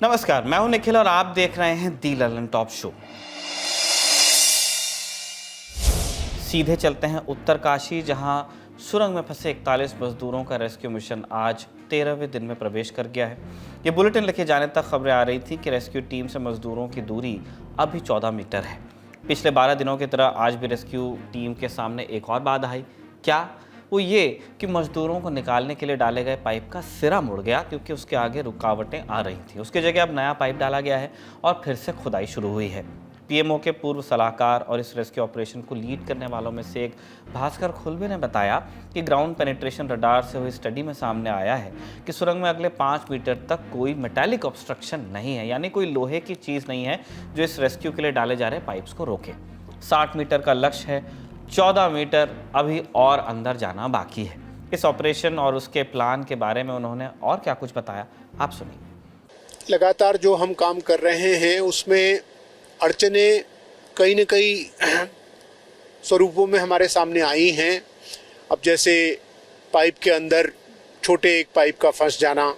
नमस्कार, मैं हूं निखिल और आप देख रहे हैं दी ललन टॉप शो। सीधे चलते हैं उत्तरकाशी, जहां सुरंग में फंसे 41 मजदूरों का रेस्क्यू मिशन आज 13वें दिन में प्रवेश कर गया है। ये बुलेटिन लिखे जाने तक खबरें आ रही थी कि रेस्क्यू टीम से मजदूरों की दूरी अभी 14 मीटर है। पिछले 12 दिनों की तरह आज भी रेस्क्यू टीम के सामने एक और बाधा आई। क्या? वो ये कि मजदूरों को निकालने के लिए डाले गए पाइप का सिरा मुड़ गया, क्योंकि उसके आगे रुकावटें आ रही थी। उसकी जगह अब नया पाइप डाला गया है और फिर से खुदाई शुरू हुई है। पीएमओ के पूर्व सलाहकार और इस रेस्क्यू ऑपरेशन को लीड करने वालों में से एक भास्कर खुलबे ने बताया कि ग्राउंड पेनिट्रेशन रडार से हुई स्टडी में सामने आया है कि सुरंग में अगले 5 मीटर तक कोई मेटालिक ऑब्स्ट्रक्शन नहीं है, यानी कोई लोहे की चीज़ नहीं है जो इस रेस्क्यू के लिए डाले जा रहे पाइप्स को रोके। 60 मीटर का लक्ष्य है, 14 मीटर अभी और अंदर जाना बाकी है। इस ऑपरेशन और उसके प्लान के बारे में उन्होंने और क्या कुछ बताया, आप सुनिए। लगातार जो हम काम कर रहे हैं उसमें अड़चनें कई न कई स्वरूपों में हमारे सामने आई हैं। अब जैसे पाइप के अंदर छोटे एक पाइप का फंस जाना,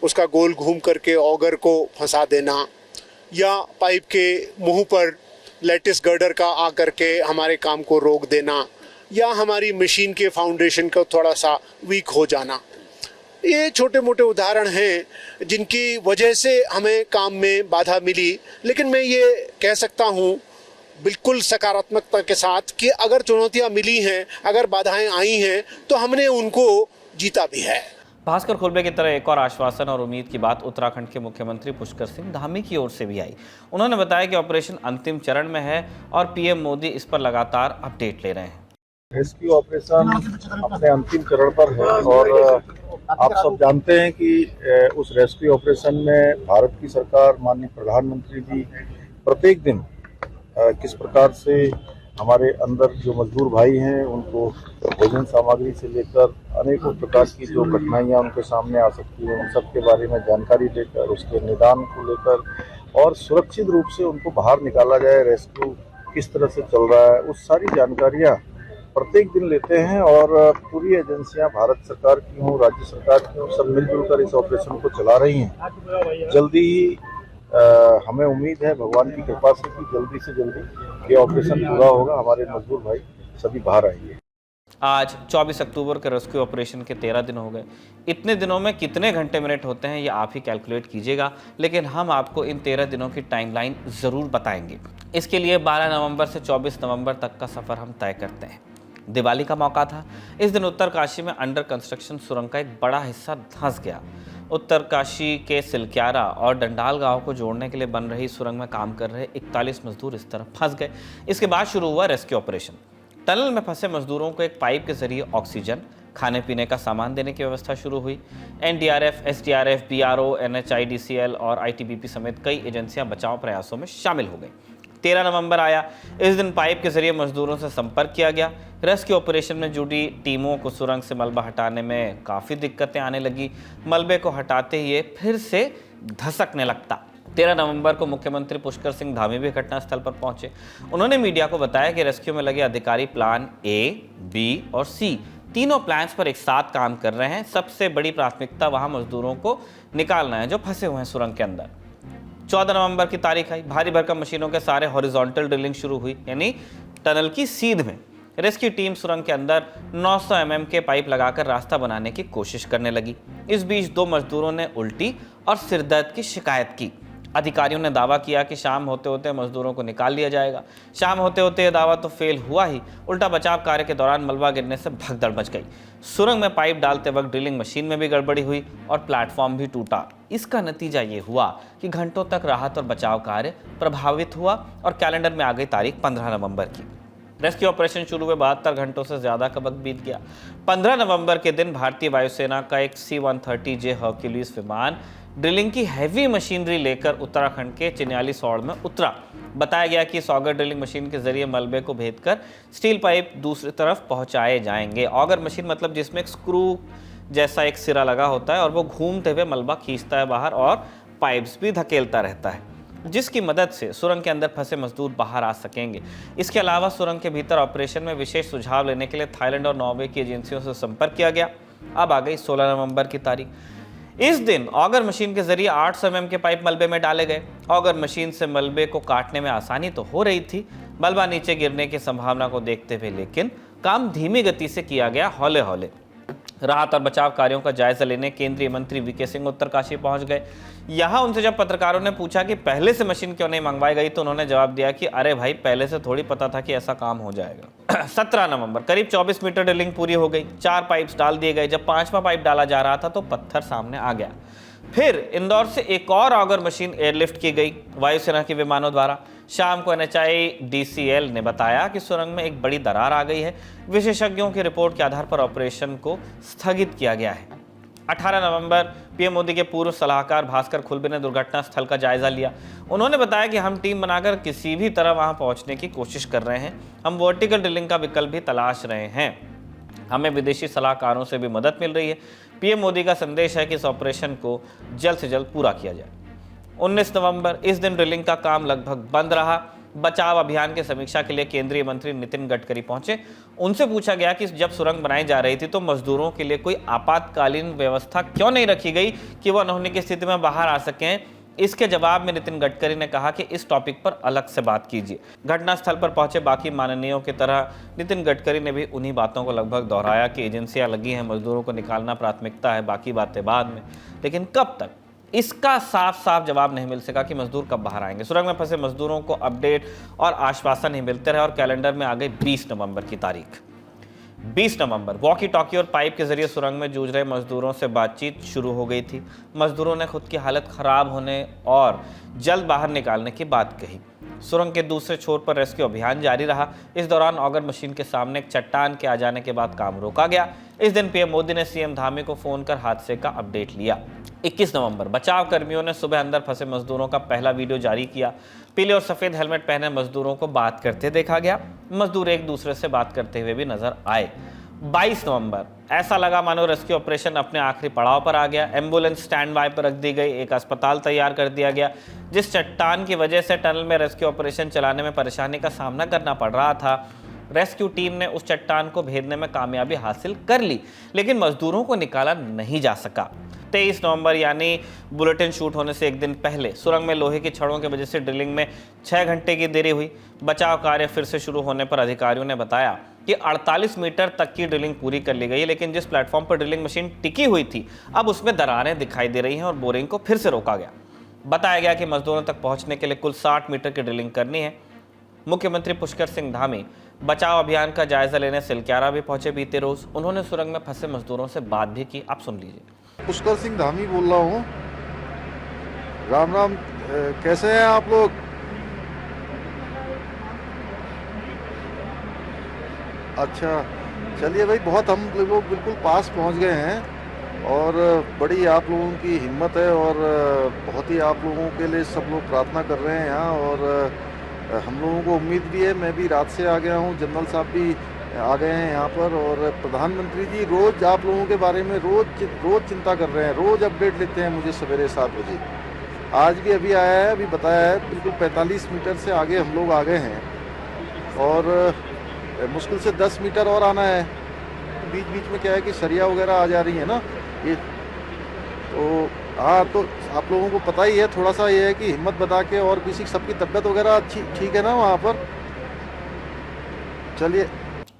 उसका गोल घूम करके ऑगर को फंसा देना, या पाइप के मुंह पर लैटिस गर्डर का आकर के हमारे काम को रोक देना, या हमारी मशीन के फाउंडेशन का थोड़ा सा वीक हो जाना। ये छोटे मोटे उदाहरण हैं जिनकी वजह से हमें काम में बाधा मिली, लेकिन मैं ये कह सकता हूँ बिल्कुल सकारात्मकता के साथ कि अगर चुनौतियाँ मिली हैं, अगर बाधाएं आई हैं, तो हमने उनको जीता भी है। भास्कर खुलबे की तरह एक और आश्वासन और उम्मीद की बात उत्तराखंड के मुख्यमंत्री पुष्कर सिंह धामी की ओर से भी आई। उन्होंने बताया कि ऑपरेशन अंतिम चरण में है और पीएम मोदी इस पर लगातार अपडेट ले रहे हैं। रेस्क्यू ऑपरेशन अपने अंतिम चरण पर है और आप सब जानते हैं कि उस रेस्क्यू ऑपरेशन में भारत की सरकार, माननीय प्रधानमंत्री जी प्रत्येक दिन किस प्रकार से हमारे अंदर जो मजदूर भाई हैं उनको भोजन सामग्री से लेकर अनेकों प्रकार की जो कठिनाइयां उनके सामने आ सकती हैं, उन सब के बारे में जानकारी देकर उसके निदान को लेकर और सुरक्षित रूप से उनको बाहर निकाला जाए, रेस्क्यू किस तरह से चल रहा है, उस सारी जानकारियां प्रत्येक दिन लेते हैं। और पूरी एजेंसियां भारत सरकार की हों, राज्य सरकार की हों, सब मिलजुल कर इस ऑपरेशन को चला रही हैं। जल्दी ही हमें उम्मीद है भगवान की कृपा से कि जल्दी से जल्दी ये ऑपरेशन पूरा होगा, हमारे मजदूर भाई सभी बाहर आएंगे। आज 24 अक्टूबर के रेस्क्यू ऑपरेशन के 13 दिन हो गए। इतने दिनों में कितने घंटे मिनट होते हैं ये आप ही कैलकुलेट कीजिएगा, लेकिन हम आपको इन 13 दिनों की टाइमलाइन ज़रूर बताएंगे। इसके लिए 12 नवंबर से 24 नवंबर तक का सफ़र हम तय करते हैं। दिवाली का मौका था। इस दिन उत्तरकाशी में अंडर कंस्ट्रक्शन सुरंग का एक बड़ा हिस्सा धंस गया। उत्तरकाशी के सिलक्यारा और डंडाल गांव को जोड़ने के लिए बन रही सुरंग में काम कर रहे 41 मजदूर इस तरह फंस गए। इसके बाद शुरू हुआ रेस्क्यू ऑपरेशन। टनल में फंसे मजदूरों को एक पाइप के जरिए ऑक्सीजन, खाने पीने का सामान देने की व्यवस्था शुरू हुई। एनडीआरएफ, एसडीआरएफ, बीआरओ, एनएचआईडीसीएल और आईटीबीपी समेत कई एजेंसियां बचाव प्रयासों में शामिल हो गई। 13 नवंबर आया। इस दिन पाइप के जरिए मजदूरों से संपर्क किया गया। रेस्क्यू ऑपरेशन में जुड़ी टीमों को सुरंग से मलबा हटाने में काफ़ी दिक्कतें आने लगी। मलबे को हटाते ही ये फिर से धसकने लगता। 13 नवंबर को मुख्यमंत्री पुष्कर सिंह धामी भी घटनास्थल पर पहुंचे। उन्होंने मीडिया को बताया कि रेस्क्यू में लगे अधिकारी प्लान ए, बी और सी तीनों प्लान्स पर एक साथ काम कर रहे हैं। सबसे बड़ी प्राथमिकता वहां मजदूरों को निकालना है जो फंसे हुए हैं सुरंग के अंदर। 14 नवंबर की तारीख आई। भारी भरकम मशीनों के सारे हॉरिजॉन्टल ड्रिलिंग शुरू हुई, यानी टनल की सीध में। रेस्क्यू टीम सुरंग के अंदर 900 mm के पाइप लगाकर रास्ता बनाने की कोशिश करने लगी। इस बीच 2 मजदूरों ने उल्टी और सिरदर्द की शिकायत की। अधिकारियों ने दावा किया कि शाम होते होते मजदूरों को निकाल लिया जाएगा। शाम होते होते यह दावा तो फेल हुआ ही, उल्टा बचाव कार्य के दौरान मलबा गिरने से भगदड़ मच गई। सुरंग में पाइप डालते वक्त ड्रिलिंग मशीन में भी गड़बड़ी हुई और प्लेटफॉर्म भी टूटा। इसका नतीजा ये हुआ कि घंटों तक राहत और बचाव कार्य प्रभावित हुआ और कैलेंडर में आ गई तारीख 15 नवंबर की। रेस्क्यू ऑपरेशन शुरू हुए 72 घंटों से ज़्यादा का वक्त बीत गया। 15 नवंबर के दिन भारतीय वायुसेना का एक C-130J हर्क्यूलिस विमान ड्रिलिंग की हैवी मशीनरी लेकर उत्तराखंड के चिन्यालीसौड़ में उतरा। बताया गया कि इस ऑगर ड्रिलिंग मशीन के जरिए मलबे को भेदकर स्टील पाइप दूसरी तरफ पहुंचाए जाएंगे। ऑगर मशीन मतलब जिसमें एक स्क्रू जैसा एक सिरा लगा होता है और वो घूमते हुए मलबा खींचता है बाहर और पाइप्स भी धकेलता रहता है। जिसकी मदद से सुरंग के अंदर फंसे मजदूर बाहर आ सकेंगे। इसके अलावा सुरंग के भीतर ऑपरेशन में विशेष सुझाव लेने के लिए थाईलैंड और नॉर्वे की एजेंसियों से संपर्क किया गया। अब आ गई 16 नवंबर की तारीख। इस दिन ऑगर मशीन के जरिए 800 mm के पाइप मलबे में डाले गए। ऑगर मशीन से मलबे को काटने में आसानी तो हो रही थी, मलबा नीचे गिरने की संभावना को देखते हुए, लेकिन काम धीमी गति से किया गया, हौले हौले। राहत और बचाव कार्यों का जायजा लेने केंद्रीय मंत्री वीके सिंह उत्तरकाशी पहुंच गए। यहां उनसे जब पत्रकारों ने पूछा कि पहले से मशीन क्यों नहीं मंगवाई गई, तो उन्होंने जवाब दिया कि अरे भाई, पहले से थोड़ी पता था कि ऐसा काम हो जाएगा। 17 नवंबर करीब 24 मीटर ड्रिलिंग पूरी हो गई। 4 पाइप्स डाल दिए गए। जब 5वां पाइप डाला जा रहा था तो पत्थर सामने आ गया। फिर इंदौर से एक और ऑगर मशीन एयरलिफ्ट की गई वायुसेना के विमानों द्वारा। शाम को NHIDCL ने बताया कि सुरंग में एक बड़ी दरार आ गई है। विशेषज्ञों की रिपोर्ट के आधार पर ऑपरेशन को स्थगित किया गया है। 18 नवंबर पीएम मोदी के पूर्व सलाहकार भास्कर खुल्बे ने दुर्घटना स्थल का जायजा लिया। उन्होंने बताया कि हम टीम बनाकर किसी भी तरह वहां पहुंचने की कोशिश कर रहे हैं। हम वर्टिकल ड्रिलिंग का विकल्प भी तलाश रहे हैं। हमें विदेशी सलाहकारों से भी मदद मिल रही है। पीएम मोदी का संदेश है कि इस ऑपरेशन को जल्द से जल्द पूरा किया जाए। 19 नवंबर इस दिन ड्रिलिंग का काम लगभग बंद रहा। बचाव अभियान की समीक्षा के लिए केंद्रीय मंत्री नितिन गडकरी पहुंचे। उनसे पूछा गया कि जब सुरंग बनाई जा रही थी तो मजदूरों के लिए कोई आपातकालीन व्यवस्था क्यों नहीं रखी गई कि वह अनहोनी की स्थिति में बाहर आ सकें। इसके जवाब में नितिन गडकरी ने कहा कि इस टॉपिक पर अलग से बात कीजिए। घटनास्थल पर पहुंचे बाकी माननीयों की तरह नितिन गडकरी ने भी उन्हीं बातों को लगभग दोहराया कि एजेंसियां लगी हैं, मजदूरों को निकालना प्राथमिकता है, बाकी बातें बाद में। लेकिन कब तक, इसका साफ साफ जवाब नहीं मिल सका कि मजदूर कब बाहर आएंगे। सुरंग में फंसे मजदूरों को अपडेट और आश्वासन नहीं मिलते रहे और कैलेंडर में आ गई 20 नवंबर की तारीख। 20 नवंबर वॉकी टॉकी और पाइप के जरिए सुरंग में जूझ रहे मजदूरों से बातचीत शुरू हो गई थी। मजदूरों ने खुद की हालत खराब होने और जल्द बाहर निकालने की बात कही। सुरंग के दूसरे छोर पर रेस्क्यू अभियान जारी रहा। इस दौरान ऑगर मशीन के सामने एक चट्टान के आ जाने के बाद काम रोका गया। इस दिन पीएम मोदी ने सीएम धामी को फोन कर हादसे का अपडेट लिया। 21 नवंबर बचाव कर्मियों ने सुबह अंदर फंसे मजदूरों का पहला वीडियो जारी किया। पीले और सफेद हेलमेट पहने मजदूरों को बात करते देखा गया। मजदूर एक दूसरे से बात करते हुए भी नजर आए। 22 नवंबर ऐसा लगा मानो रेस्क्यू ऑपरेशन अपने आखिरी पड़ाव पर आ गया। एम्बुलेंस स्टैंड बाय पर रख दी गई। एक अस्पताल तैयार कर दिया गया। जिस चट्टान की वजह से टनल में रेस्क्यू ऑपरेशन चलाने में परेशानी का सामना करना पड़ रहा था, रेस्क्यू टीम ने उस चट्टान को भेदने में कामयाबी हासिल कर ली, लेकिन मजदूरों को निकाला नहीं जा सका। 23 नवंबर यानी बुलेटिन शूट होने से एक दिन पहले सुरंग में लोहे की छड़ों की वजह से ड्रिलिंग में 6 घंटे की देरी हुई। बचाव कार्य फिर से शुरू होने पर अधिकारियों ने बताया कि 48 मीटर तक की ड्रिलिंग पूरी कर ली गई, लेकिन जिस प्लेटफॉर्म पर ड्रिलिंग मशीन टिकी हुई थी अब उसमें दरारें दिखाई दे रही हैं और बोरिंग को फिर से रोका गया। बताया गया कि मजदूरों तक पहुंचने के लिए कुल 60 मीटर की ड्रिलिंग करनी है। मुख्यमंत्री पुष्कर सिंह धामी बचाव अभियान का जायजा लेने सिलक्यारा भी पहुंचे बीते रोज। उन्होंने सुरंग में फंसे मजदूरों से बात भी की। आप सुन लीजिए। पुष्कर सिंह धामी बोल रहा हूँ। राम राम, कैसे हैं आप लोग? अच्छा, चलिए भाई, बहुत हम लोग बिल्कुल पास पहुंच गए हैं और बड़ी आप लोगों की हिम्मत है और बहुत ही आप लोगों के लिए सब लोग प्रार्थना कर रहे हैं यहाँ और हम लोगों को उम्मीद भी है। मैं भी रात से आ गया हूँ, जनरल साहब भी आ गए हैं यहाँ पर और प्रधानमंत्री जी रोज़ आप लोगों के बारे में रोज़ चिंता कर रहे हैं, रोज़ अपडेट लेते हैं मुझे सवेरे 7 बजे। आज भी अभी आया है, अभी बताया है, बिल्कुल 45 मीटर से आगे हम लोग आ गए हैं और मुश्किल से 10 मीटर और आना है। बीच बीच में क्या है कि सरिया वगैरह आ जा रही है ना ये, तो हाँ, तो आप लोगों को पता ही है। थोड़ा सा ये है कि हिम्मत बता के, और किसी सबकी तबीयत वगैरह अच्छी ठीक है ना वहाँ पर? चलिए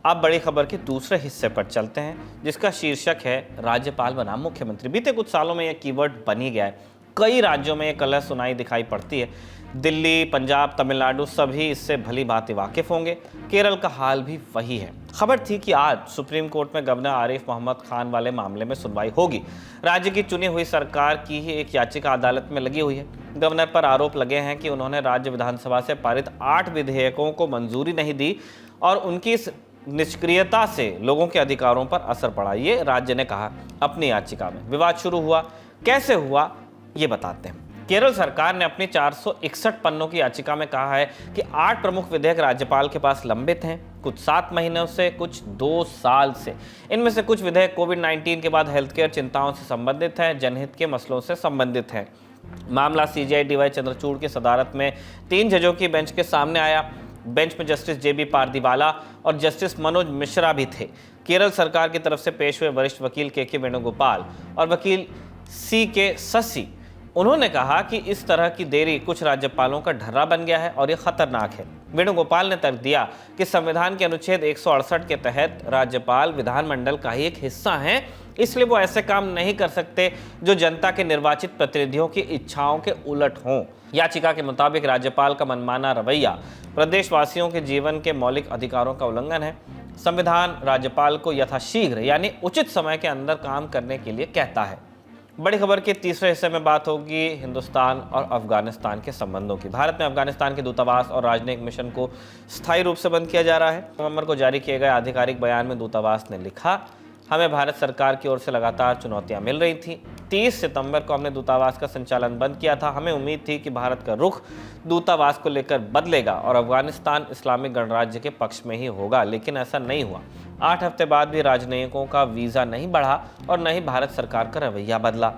अब बड़ी खबर के दूसरे हिस्से पर चलते हैं, जिसका शीर्षक है राज्यपाल बनाम मुख्यमंत्री। बीते कुछ सालों में यह कीवर्ड बन ही गया है। कई राज्यों में यह कलह सुनाई दिखाई पड़ती है। दिल्ली, पंजाब, तमिलनाडु सभी इससे भली भांति वाकिफ होंगे। केरल का हाल भी वही है। खबर थी कि आज सुप्रीम कोर्ट में गवर्नर आरिफ मोहम्मद खान वाले मामले में सुनवाई होगी। राज्य की चुनी हुई सरकार की ही एक याचिका अदालत में लगी हुई है। गवर्नर पर आरोप लगे हैं कि उन्होंने राज्य विधानसभा से पारित 8 विधेयकों को मंजूरी नहीं दी और उनकी इस निष्क्रियता से लोगों के अधिकारों पर असर पड़ा, ये राज्य ने कहा अपनी याचिका में। विवाद शुरू हुआ, कैसे हुआ ये बताते हैं। केरल सरकार ने अपनी 461 पन्नों की याचिका में कहा है कि 8 प्रमुख विधेयक राज्यपाल के पास लंबित हैं, कुछ 7 महीनों से, कुछ 2 साल से। इनमें से कुछ विधेयक कोविड-19 के बाद हेल्थ केयर चिंताओं से संबंधित हैं, जनहित के मसलों से संबंधित हैं। मामला सीजीआई डीवाई चंद्रचूड़ की सदारत में 3 जजों की बेंच के सामने आया। बेंच में जस्टिस जेबी पारदीवाला और जस्टिस मनोज मिश्रा भी थे। केरल सरकार की तरफ से पेश हुए वरिष्ठ वकील के वेणुगोपाल और वकील के शशि, उन्होंने कहा कि इस तरह की देरी कुछ राज्यपालों का ढर्रा बन गया है और ये खतरनाक है। वेणुगोपाल ने तर्क दिया कि संविधान के अनुच्छेद 168 के तहत राज्यपाल विधानमंडल का ही एक हिस्सा हैं, इसलिए वो ऐसे काम नहीं कर सकते जो जनता के निर्वाचित प्रतिनिधियों की इच्छाओं के उलट हों। याचिका के मुताबिक राज्यपाल का मनमाना रवैया प्रदेशवासियों के जीवन के मौलिक अधिकारों का उल्लंघन है। संविधान राज्यपाल को यथाशीघ्र यानी उचित समय के अंदर काम करने के लिए कहता है। बड़ी खबर के तीसरे हिस्से में बात होगी हिंदुस्तान और अफगानिस्तान के संबंधों की। भारत में अफगानिस्तान के दूतावास और राजनयिक मिशन को स्थायी रूप से बंद किया जा रहा है। नवंबर को जारी किए गए आधिकारिक बयान में दूतावास ने लिखा, हमें भारत सरकार की ओर से लगातार चुनौतियां मिल रही थी। 30 सितंबर को हमने दूतावास का संचालन बंद किया था। हमें उम्मीद थी कि भारत का रुख दूतावास को लेकर बदलेगा और अफगानिस्तान इस्लामिक गणराज्य के पक्ष में ही होगा, लेकिन ऐसा नहीं हुआ। 8 हफ्ते बाद भी राजनयिकों का वीज़ा नहीं बढ़ा और न ही भारत सरकार का रवैया बदला।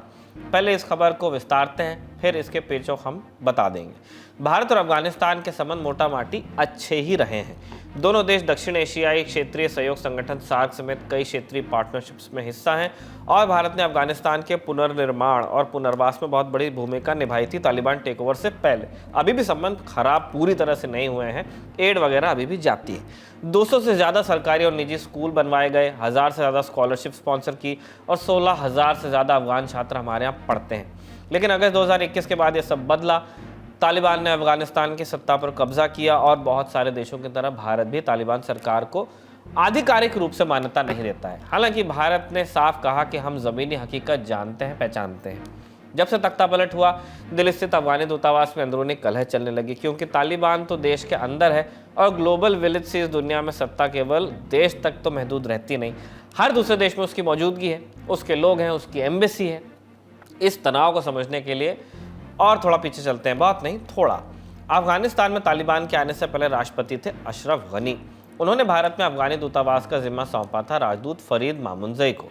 पहले इस खबर को विस्तारते हैं, फिर इसके पेचों हम बता देंगे। भारत और अफगानिस्तान के संबंध मोटा माटी अच्छे ही रहे हैं। दोनों देश दक्षिण एशियाई क्षेत्रीय सहयोग संगठन सार्क समेत कई क्षेत्रीय पार्टनरशिप्स में हिस्सा हैं और भारत ने अफगानिस्तान के पुनर्निर्माण और पुनर्वास में बहुत बड़ी भूमिका निभाई थी तालिबान टेकओवर से पहले। अभी भी संबंध खराब पूरी तरह से नहीं हुए हैं, एड वगैरह अभी भी जाती है। 200 से ज़्यादा सरकारी और निजी स्कूल बनवाए गए, 1000 से ज़्यादा स्कॉलरशिप स्पॉन्सर की और 16,000 से ज़्यादा अफगान छात्र हमारे यहाँ पढ़ते हैं। लेकिन अगस्त 2021 के बाद ये सब बदला। तालिबान ने अफगानिस्तान की सत्ता पर कब्जा किया और बहुत सारे देशों की तरह भारत भी तालिबान सरकार को आधिकारिक रूप से मान्यता नहीं देता है। हालांकि भारत ने साफ कहा कि हम ज़मीनी हकीकत जानते हैं, पहचानते हैं। जब से तख्ता पलट हुआ, दिल्ली स्थित अफगानी दूतावास में अंदरूनी कलह चलने लगी, क्योंकि तालिबान तो देश के अंदर है और ग्लोबल विलेज से इस दुनिया में सत्ता केवल देश तक तो महदूद रहती नहीं, हर दूसरे देश में उसकी मौजूदगी है, उसके लोग हैं, उसकी एम्बेसी है। इस तनाव को समझने के लिए और थोड़ा पीछे चलते हैं, बहुत नहीं थोड़ा। अफगानिस्तान में तालिबान के आने से पहले राष्ट्रपति थे अशरफ गनी। उन्होंने भारत में अफगानी दूतावास का जिम्मा सौंपा था राजदूत फरीद मामुनजई को।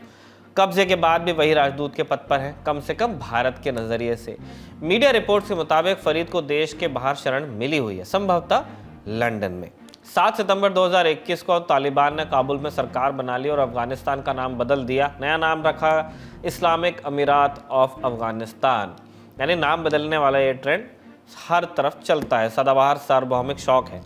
कब्जे के बाद भी वही राजदूत के पद पर हैं, कम से कम भारत के नजरिए से। मीडिया रिपोर्ट के मुताबिक फरीद को देश के बाहर शरण मिली हुई है, संभवतः लंदन में। 7 सितंबर 2021 को तालिबान ने काबुल में सरकार बना ली और अफगानिस्तान का नाम बदल दिया। नया नाम रखा इस्लामिक अमीरात ऑफ अफगानिस्तान। यानी नाम बदलने वाला ये ट्रेंड हर तरफ चलता है, सदाबहार सार्वभौमिक शौक है।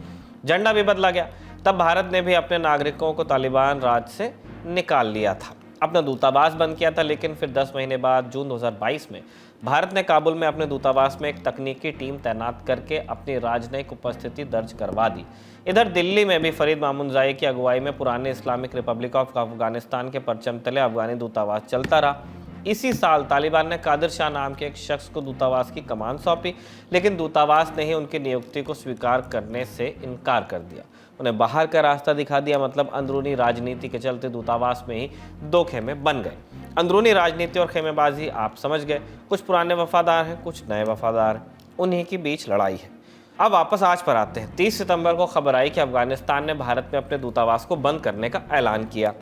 झंडा भी बदला गया। तब भारत ने भी अपने नागरिकों को तालिबान राज से निकाल लिया था, अपना दूतावास बंद किया था। लेकिन फिर 10 महीने बाद जून 2022 में भारत ने काबुल में अपने दूतावास में एक तकनीकी टीम तैनात करके अपनी राजनयिक उपस्थिति दर्ज करवा दी। इधर दिल्ली में भी फरीद मामुनजई की अगुवाई में पुराने इस्लामिक रिपब्लिक ऑफ अफगानिस्तान के परचम तले अफगानी दूतावास चलता रहा। इसी साल तालिबान ने कादिर शाह नाम के एक शख्स को दूतावास की कमान सौंपी, लेकिन दूतावास ने ही उनकी नियुक्ति को स्वीकार करने से इनकार कर दिया। उन्हें बाहर का रास्ता दिखा दिया, मतलब अंदरूनी राजनीति के चलते दूतावास में ही 2 खेमे बन गए। अंदरूनी राजनीति और खेमेबाजी आप समझ गए, कुछ पुराने वफादार हैं, कुछ नए वफादार हैं, उन्हीं के बीच लड़ाई है। अब वापस आज पर आते हैं। 30 सितंबर को खबर आई कि अफगानिस्तान ने भारत में अपने दूतावास को बंद करने का ऐलान किया।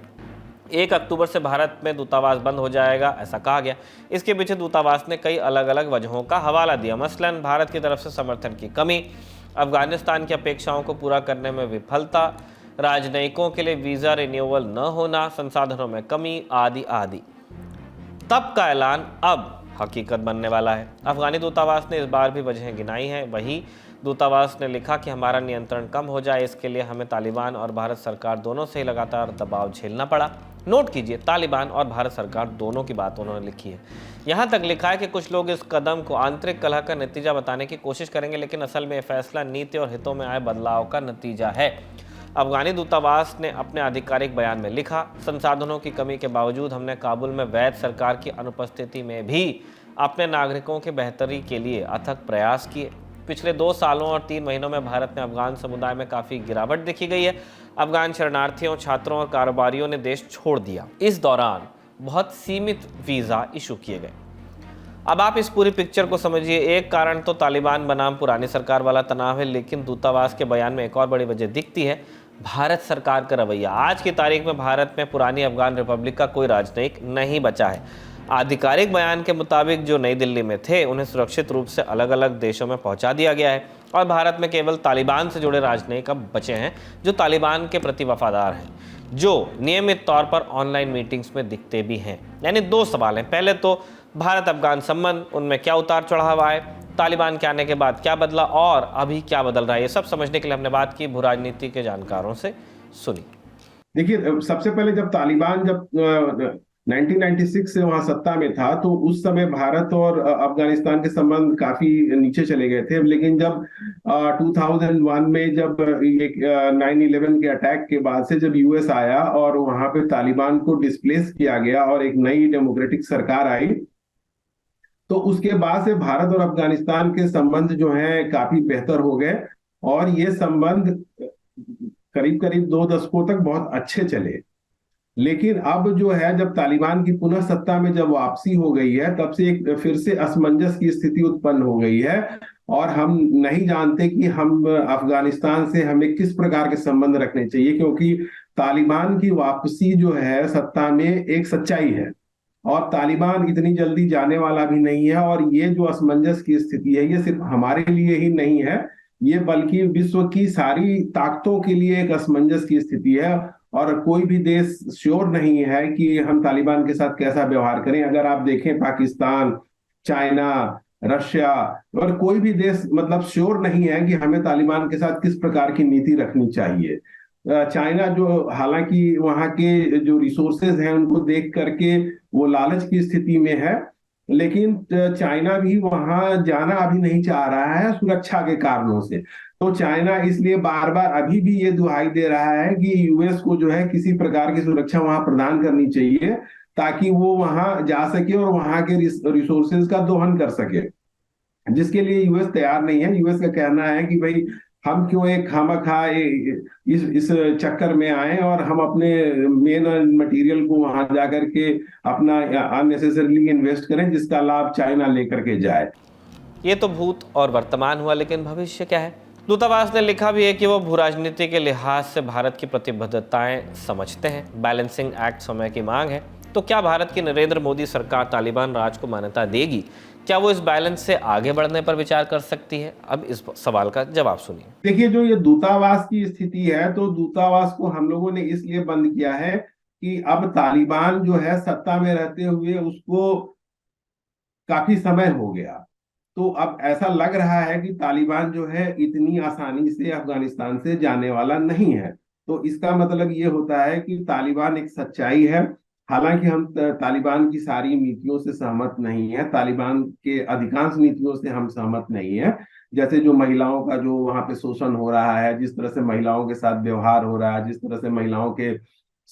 1 अक्टूबर से भारत में दूतावास बंद हो जाएगा, ऐसा कहा गया। इसके पीछे दूतावास ने कई अलग अलग वजहों का हवाला दिया, मसलन भारत की तरफ से समर्थन की कमी, अफगानिस्तान की अपेक्षाओं को पूरा करने में विफलता, राजनयिकों के लिए वीज़ा रिन्यूअल न होना, संसाधनों में कमी, आदि आदि। तब का ऐलान अब हकीकत बनने वाला है। अफगानी दूतावास ने इस बार भी वजहें गिनाई हैं। वही दूतावास ने लिखा कि हमारा नियंत्रण कम हो जाए, इसके लिए हमें तालिबान और भारत सरकार दोनों से ही लगातार दबाव झेलना पड़ा। नोट कीजिए, तालिबान और भारत सरकार दोनों की बात उन्होंने लिखी है। यहाँ तक लिखा है कि कुछ लोग इस कदम को आंतरिक कलह का नतीजा बताने की कोशिश करेंगे, लेकिन असल में यह फैसला नीति और हितों में आए बदलाव का नतीजा है। अफगानी दूतावास ने अपने आधिकारिक बयान में लिखा, संसाधनों की कमी के बावजूद हमने काबुल में वैध सरकार की अनुपस्थिति में भी अपने नागरिकों के बेहतरी के लिए अथक प्रयास किए। पिछले 2 सालों और 3 महीनों में भारत में अफगान समुदाय में काफ़ी गिरावट देखी गई है। अफगान शरणार्थियों, छात्रों और कारोबारियों ने देश छोड़ दिया। इस दौरान बहुत सीमित वीज़ा इशू किए गए। अब आप इस पूरी पिक्चर को समझिए। एक कारण तो तालिबान बनाम पुरानी सरकार वाला तनाव है, लेकिन दूतावास के बयान में एक और बड़ी वजह दिखती है, भारत सरकार का रवैया। आज की तारीख में भारत में पुरानी अफगान रिपब्लिक का कोई राजनयिक नहीं बचा है। आधिकारिक बयान के मुताबिक जो नई दिल्ली में थे उन्हें सुरक्षित रूप से अलग अलग देशों में पहुंचा दिया गया है और भारत में केवल तालिबान से जुड़े राजनयिक अब बचे हैं जो तालिबान के प्रति वफादार हैं, जो नियमित तौर पर ऑनलाइन मीटिंग्स में दिखते भी हैं। यानी दो सवाल हैं, पहले तो भारत अफगान संबंध, उनमें क्या उतार चढ़ाव आए, तालिबान के आने के बाद क्या बदला और अभी क्या बदल रहा है, ये सब समझने के लिए हमने बात की भू राजनीति के जानकारों से। सुनी। देखिए, सबसे पहले जब तालिबान 1996 से वहां सत्ता में था तो उस समय भारत और अफगानिस्तान के संबंध काफी नीचे चले गए थे। लेकिन जब 2001 में जब ये 9/11 के अटैक के बाद से जब यूएस आया और वहां पे तालिबान को डिस्प्लेस किया गया और एक नई डेमोक्रेटिक सरकार आई, तो उसके बाद से भारत और अफगानिस्तान के संबंध जो हैं काफी बेहतर हो गए और ये संबंध करीब करीब 2 दशकों तक बहुत अच्छे चले। लेकिन अब जो है, जब तालिबान की पुनः सत्ता में जब वापसी हो गई है, तब से एक फिर से असमंजस की स्थिति उत्पन्न हो गई है और हम नहीं जानते कि हम अफगानिस्तान से हमें किस प्रकार के संबंध रखने चाहिए, क्योंकि तालिबान की वापसी जो है सत्ता में एक सच्चाई है और तालिबान इतनी जल्दी जाने वाला भी नहीं है। और ये जो असमंजस की स्थिति है, ये सिर्फ हमारे लिए ही नहीं है, ये बल्कि विश्व की सारी ताकतों के लिए एक असमंजस की स्थिति है और कोई भी देश श्योर नहीं है कि हम तालिबान के साथ कैसा व्यवहार करें। अगर आप देखें, पाकिस्तान, चाइना, रशिया और कोई भी देश मतलब श्योर नहीं है कि हमें तालिबान के साथ किस प्रकार की नीति रखनी चाहिए। चाइना जो हालांकि वहां के जो रिसोर्सेज हैं उनको देख करके वो लालच की स्थिति में है, लेकिन चाइना भी वहां जाना अभी नहीं चाह रहा है सुरक्षा के कारणों से। तो चाइना इसलिए बार बार अभी भी ये दुहाई दे रहा है कि यूएस को जो है किसी प्रकार की सुरक्षा वहां प्रदान करनी चाहिए ताकि वो वहां जा सके और वहां के रिसोर्सेज का दोहन कर सके, जिसके लिए यूएस तैयार नहीं है। यूएस का कहना है कि भाई हम क्यों एक खामखा इस चक्कर में आए और हम अपने मेन मटेरियल को वहां जाकर के अपना अननेसेसरली इन्वेस्ट करें जिसका लाभ चाइना लेकर के जाए। ये तो भूत और वर्तमान हुआ, लेकिन भविष्य क्या है? दूतावास ने लिखा भी है कि वो भू राजनीति के लिहाज से भारत की प्रतिबद्धताएं समझते हैं। बैलेंसिंग एक्ट समय की मांग है। तो क्या भारत की नरेंद्र मोदी सरकार तालिबान राज को मान्यता देगी? क्या वो इस बैलेंस से आगे बढ़ने पर विचार कर सकती है? अब इस सवाल का जवाब सुनिए। देखिए, जो ये दूतावास की स्थिति है, तो दूतावास को हम लोगों ने इसलिए बंद किया है कि अब तालिबान जो है सत्ता में रहते हुए उसको काफी समय हो गया, तो अब ऐसा लग रहा है कि तालिबान जो है इतनी आसानी से अफगानिस्तान से जाने वाला नहीं है। तो इसका मतलब ये होता है कि तालिबान एक सच्चाई है। हालांकि हम तालिबान की सारी नीतियों से सहमत नहीं है, तालिबान के अधिकांश नीतियों से हम सहमत नहीं है। जैसे जो महिलाओं का जो वहां पे शोषण हो रहा है, जिस तरह से महिलाओं के साथ व्यवहार हो रहा है, जिस तरह से महिलाओं के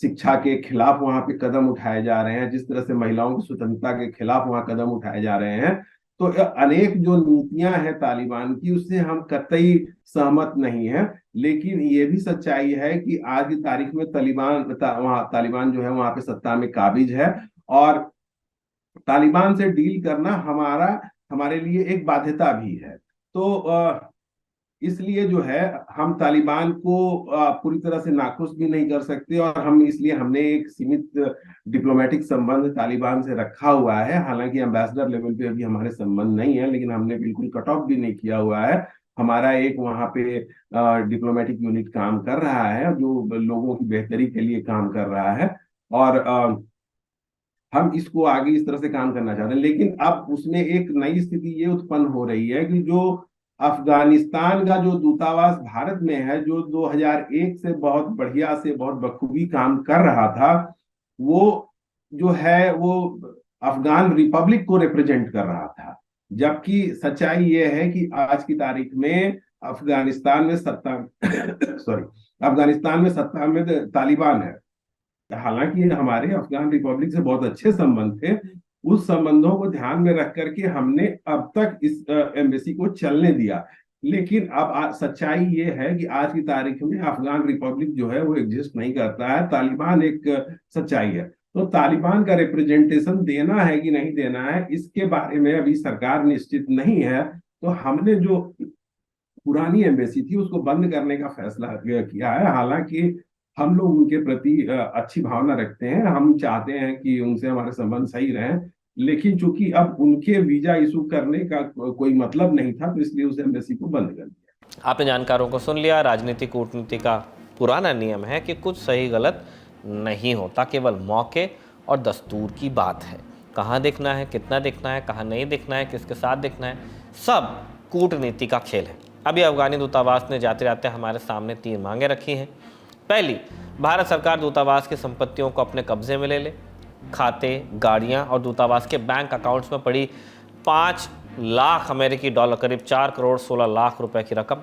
शिक्षा के खिलाफ वहां पे कदम उठाए जा रहे हैं, जिस तरह से महिलाओं की स्वतंत्रता के खिलाफ वहां कदम उठाए जा रहे हैं, तो अनेक जो नीतियां हैं तालिबान की उससे हम कतई सहमत नहीं है। लेकिन ये भी सच्चाई है कि आज की तारीख में तालिबान जो है वहां पे सत्ता में काबिज है और तालिबान से डील करना हमारे लिए एक बाध्यता भी है। तो इसलिए जो है हम तालिबान को पूरी तरह से नाखुश भी नहीं कर सकते और हमने एक सीमित डिप्लोमेटिक संबंध तालिबान से रखा हुआ है। हालांकि एम्बेसडर लेवल पे अभी हमारे संबंध नहीं है, लेकिन हमने बिल्कुल कट ऑफ भी नहीं किया हुआ है। हमारा एक वहां पे डिप्लोमेटिक यूनिट काम कर रहा है जो लोगों की बेहतरी के लिए काम कर रहा है और हम इसको आगे इस तरह से काम करना चाहते हैं। लेकिन अब उसमें एक नई स्थिति ये उत्पन्न हो रही है कि जो अफगानिस्तान का जो दूतावास भारत में है, जो 2001 से बहुत बढ़िया से बहुत बखूबी काम कर रहा था, वो जो है वो अफगान रिपब्लिक को रिप्रेजेंट कर रहा था। जबकि सच्चाई ये है कि आज की तारीख में अफगानिस्तान में सत्ता में तालिबान है। हालांकि हमारे अफगान रिपब्लिक से बहुत अच्छे संबंध थे, उस संबंधों को ध्यान में रख करके हमने अब तक इस एम्बेसी को चलने दिया। लेकिन अब सच्चाई ये है कि आज की तारीख में अफगान रिपब्लिक जो है वो एग्जिस्ट नहीं करता है, तालिबान एक सच्चाई है। तो तालिबान का रिप्रेजेंटेशन देना है कि नहीं देना है, इसके बारे में अभी सरकार निश्चित नहीं है। तो हमने जो पुरानी एम्बेसी थी उसको बंद करने का फैसला किया है। हालांकि हम लोग उनके प्रति अच्छी भावना रखते हैं, हम चाहते हैं कि उनसे हमारे संबंध सही रहें, लेकिन चूंकि अब उनके वीजा इशू करने का कोई मतलब नहीं था, तो इसलिए उस एम्बेसी को बंद कर दिया। आपने जानकारों को सुन लिया। राजनीति कूटनीति का पुराना नियम है कि कुछ सही गलत नहीं होता, केवल मौके और दस्तूर की बात है। कहाँ देखना है, कितना देखना है, कहाँ नहीं देखना है, किसके साथ देखना है, सब कूटनीति का खेल है। अभी अफगानी दूतावास ने जाते जाते हमारे सामने 3 मांगे रखी हैं। पहली, भारत सरकार दूतावास की संपत्तियों को अपने कब्जे में ले ले। खाते, गाड़ियां और दूतावास के बैंक अकाउंट्स में पड़ी 5 लाख अमेरिकी डॉलर, करीब 4 करोड़ 16 लाख रुपए की रकम,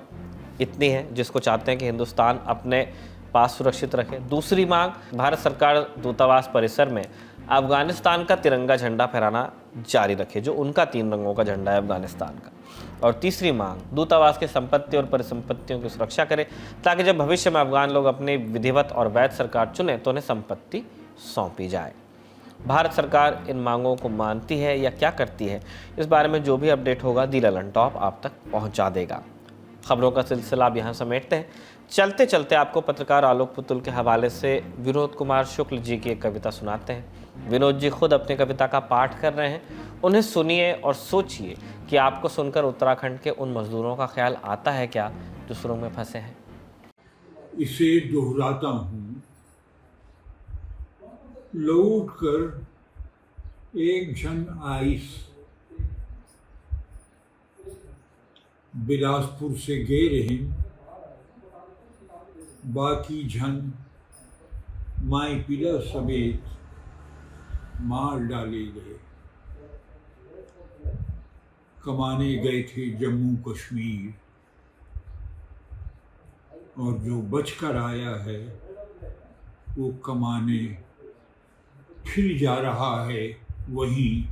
इतनी है जिसको चाहते हैं कि हिंदुस्तान अपने पास सुरक्षित रखे। दूसरी मांग, भारत सरकार दूतावास परिसर में अफगानिस्तान का तिरंगा झंडा फहराना जारी रखे, जो उनका 3 रंगों का झंडा है अफगानिस्तान का। और तीसरी मांग, दूतावास की संपत्ति और परिसंपत्तियों की सुरक्षा करे, ताकि जब भविष्य में अफगान लोग अपनी विधिवत और वैध सरकार चुने तो उन्हें संपत्ति सौंपी जाए। भारत सरकार इन मांगों को मानती है या क्या करती है, इस बारे में जो भी अपडेट होगा दी ललन टॉप आप तक पहुंचा देगा। खबरों का सिलसिला आप यहाँ समेटते हैं। चलते चलते आपको पत्रकार आलोक पुतुल के हवाले से विनोद कुमार शुक्ल जी की एक कविता सुनाते हैं। विनोद जी खुद अपनी कविता का पाठ कर रहे हैं, उन्हें सुनिए और सोचिए कि आपको सुनकर उत्तराखंड के उन मजदूरों का ख्याल आता है क्या जो सुरंग में फंसे हैं। इसे दोहराता हूँ, लौट कर एक झन आइस बिलासपुर से गए रहे, बाकी झन माई पिला समेत मार डाले गए। कमाने गए थे जम्मू कश्मीर, और जो बचकर आया है वो कमाने फिर जा रहा है वहीं।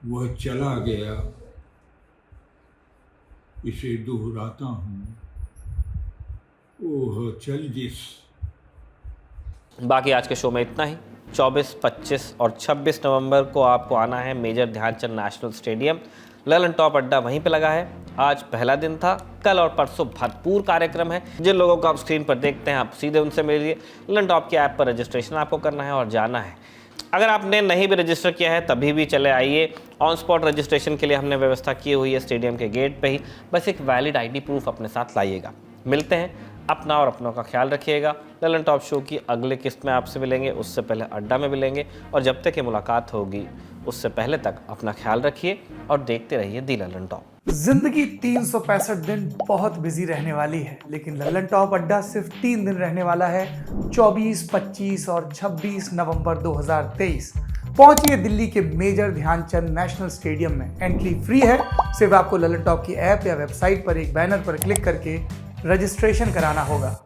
वह चला गया, इसे दोहराता हूँ, ओह चल जिस। बाकी आज के शो में इतना ही। 24, 25 और 26 नवंबर को आपको आना है major Dhyanchand national stadium. Lallan top अड्डा वहीं पे लगा है। आज पहला दिन था, कल और परसों भरपूर कार्यक्रम है। जिन लोगों को आप स्क्रीन पर देखते हैं आप सीधे उनसे मिलिए। ललन टॉप की ऐप पर रजिस्ट्रेशन आपको करना है और जाना है। अगर आपने नहीं भी रजिस्टर किया है तभी भी चले आइए। ऑन स्पॉट रजिस्ट्रेशन के लिए हमने व्यवस्था की हुई है स्टेडियम के गेट पे ही। बस एक वैलिड आईडी प्रूफ अपने साथ लाइएगा। मिलते हैं, अपना और अपनों का ख्याल रखिएगा। ललन टॉप शो की अगले किस्त में आपसे मिलेंगे, उससे पहले अड्डा में मिलेंगे, और जब तक कि मुलाकात होगी उससे पहले तक अपना ख्याल रखिए और देखते रहिए दी ललन टॉप। जिंदगी 365 दिन बहुत बिजी रहने वाली है, लेकिन ललन टॉप अड्डा सिर्फ 3 दिन रहने वाला है, 24, 25 और 26 नवंबर 2023। पहुंचिए दिल्ली के मेजर ध्यानचंद नेशनल स्टेडियम में। एंट्री फ्री है, सिर्फ आपको ललन टॉप की ऐप या वेबसाइट पर एक बैनर पर क्लिक करके रजिस्ट्रेशन कराना होगा।